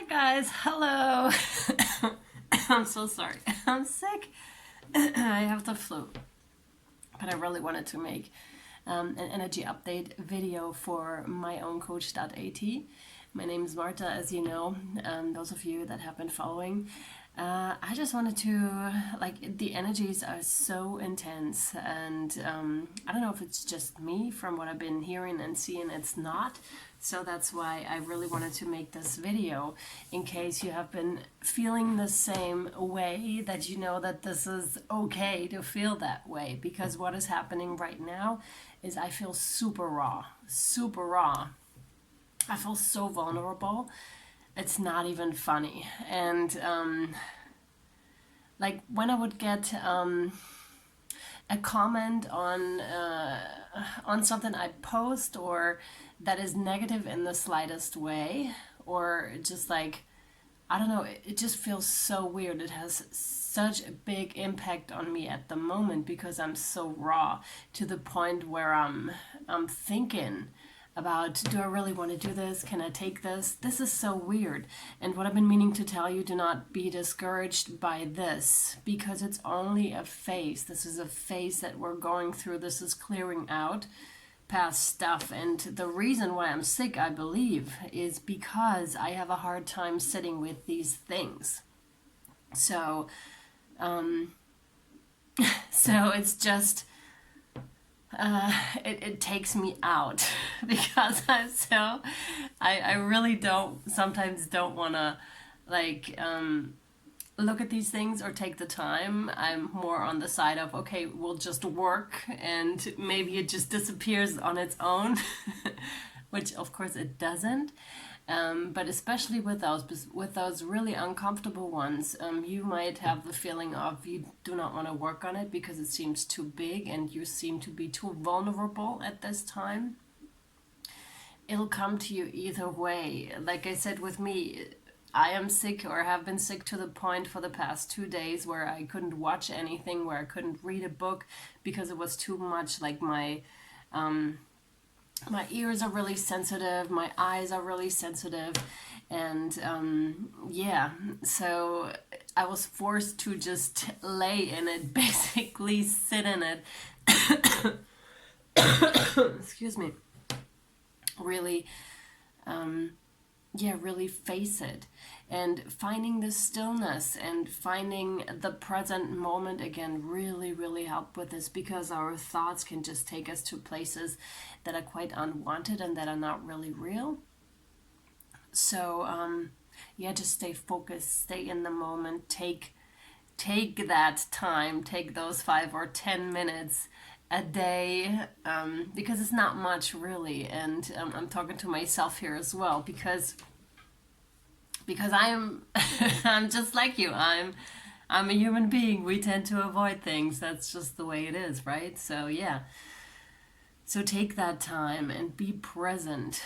Hi guys, hello. I'm so sorry. I'm sick. I have the flu. But I really wanted to make an energy update video for my own coach.at. My name is Marta, as you know, those of you that have been following. I just wanted to, the energies are so intense, and I don't know if it's just me from what I've been hearing and seeing, it's not. So that's why I really wanted to make this video, in case you have been feeling the same way, that you know that this is okay to feel that way. Because what is happening right now is I feel super raw, super raw. I feel so vulnerable. It's not even funny. And when I would get a comment on something I post, or that is negative in the slightest way, or just I don't know, it just feels so weird. It has such a big impact on me at the moment because I'm so raw, to the point where I'm thinking about, do I really want to do this? Can I take this? This is so weird. And what I've been meaning to tell you, do not be discouraged by this, because it's only a phase. This is a phase that we're going through. This is clearing out past stuff. And the reason why I'm sick, I believe, is because I have a hard time sitting with these things. So it's just it takes me out because I really sometimes don't want to look at these things or take the time. I'm more on the side of, okay, we'll just work and maybe it just disappears on its own, which of course it doesn't. But especially with those really uncomfortable ones, you might have the feeling of you do not want to work on it because it seems too big and you seem to be too vulnerable at this time. It'll come to you either way. Like I said, with me, I am sick, or have been sick, to the point for the past 2 days where I couldn't watch anything, where I couldn't read a book because it was too much. Like my ears are really sensitive, my eyes are really sensitive, and so I was forced to just lay in it, basically sit in it. Excuse me. Really, really face it, and finding the stillness and finding the present moment again really help with this, because our thoughts can just take us to places that are quite unwanted and that are not really real. So just stay focused, stay in the moment, take that time, take those 5 or 10 minutes a day, because it's not much really. And I'm talking to myself here as well, because I'm I'm just like you. I'm a human being. We tend to avoid things. That's just the way it is, right? So so take that time and be present,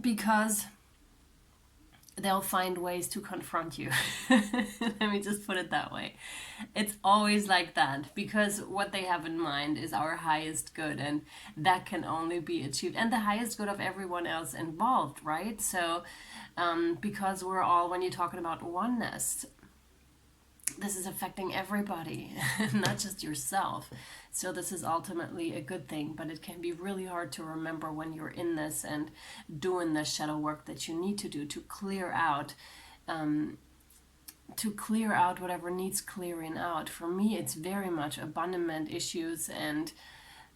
because they'll find ways to confront you. Let me just put it that way. It's always like that, because what they have in mind is our highest good, and that can only be achieved, and the highest good of everyone else involved, right? So because we're all, when you're talking about oneness, this is affecting everybody, not just yourself. So this is ultimately a good thing, but it can be really hard to remember when you're in this and doing the shadow work that you need to do to clear out whatever needs clearing out. For me, it's very much abandonment issues, and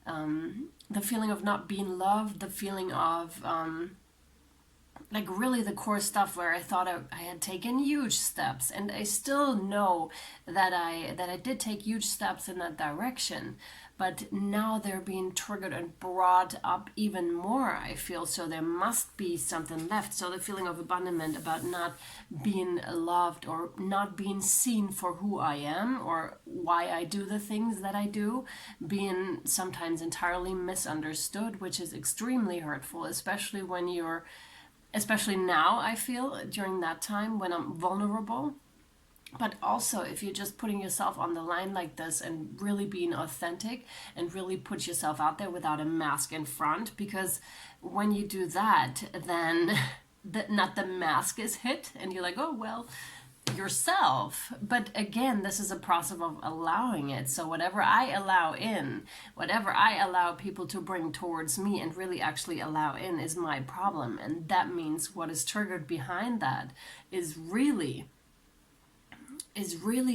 the feeling of not being loved, the feeling of really the core stuff where I thought I had taken huge steps, and I still know that I did take huge steps in that direction, but now they're being triggered and brought up even more, I feel. So there must be something left. So the feeling of abandonment, about not being loved or not being seen for who I am or why I do the things that I do, being sometimes entirely misunderstood, which is extremely hurtful, especially now, I feel, during that time when I'm vulnerable. But also, if you're just putting yourself on the line like this and really being authentic and really put yourself out there without a mask in front, because when you do that, then not the mask is hit, and you're like, oh well, yourself. But again, this is a process of allowing it. So whatever I allow in, whatever I allow people to bring towards me and really actually allow in, is my problem. And that means what is triggered behind that is really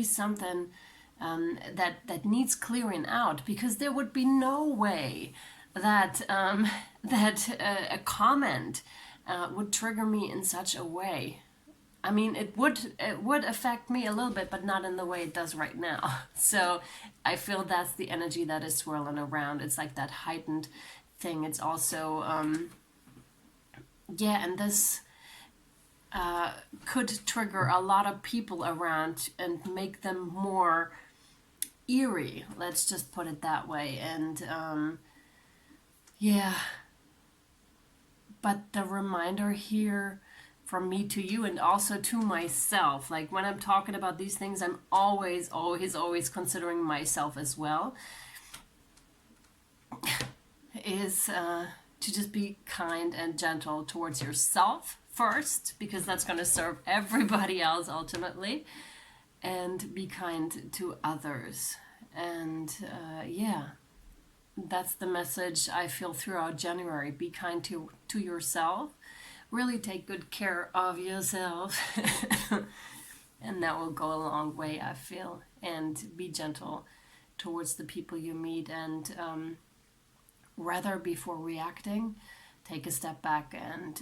something that needs clearing out, because there would be no way that a comment would trigger me in such a way. I mean, it would affect me a little bit, but not in the way it does right now. So I feel that's the energy that is swirling around. It's like that heightened thing. It's also and this could trigger a lot of people around and make them more eerie. Let's just put it that way. And but the reminder here from me to you, and also to myself, like when I'm talking about these things, I'm always considering myself as well, is to just be kind and gentle towards yourself first, because that's going to serve everybody else ultimately, and be kind to others. And that's the message I feel throughout January. Be kind to yourself. Really take good care of yourself. And that will go a long way, I feel. And be gentle towards the people you meet. And rather, before reacting, take a step back and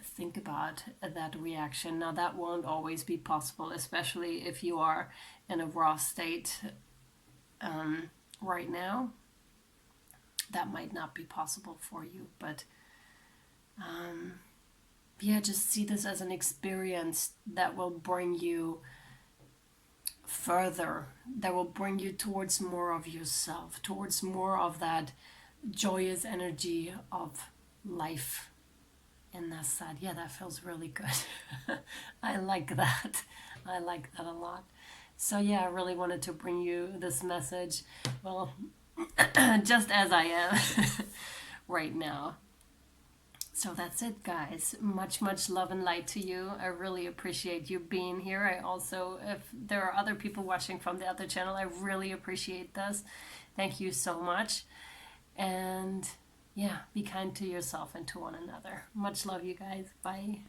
think about that reaction. Now, that won't always be possible, especially if you are in a raw state right now. That might not be possible for you, but just see this as an experience that will bring you further, that will bring you towards more of yourself, towards more of that joyous energy of life. And that's that. Yeah, that feels really good. I like that. I like that a lot. So I really wanted to bring you this message. Well, just as I am right now. So that's it, guys. Much love and light to you. I really appreciate you being here. I also, if there are other people watching from the other channel, I really appreciate this. Thank you so much. And be kind to yourself and to one another. Much love, you guys. Bye.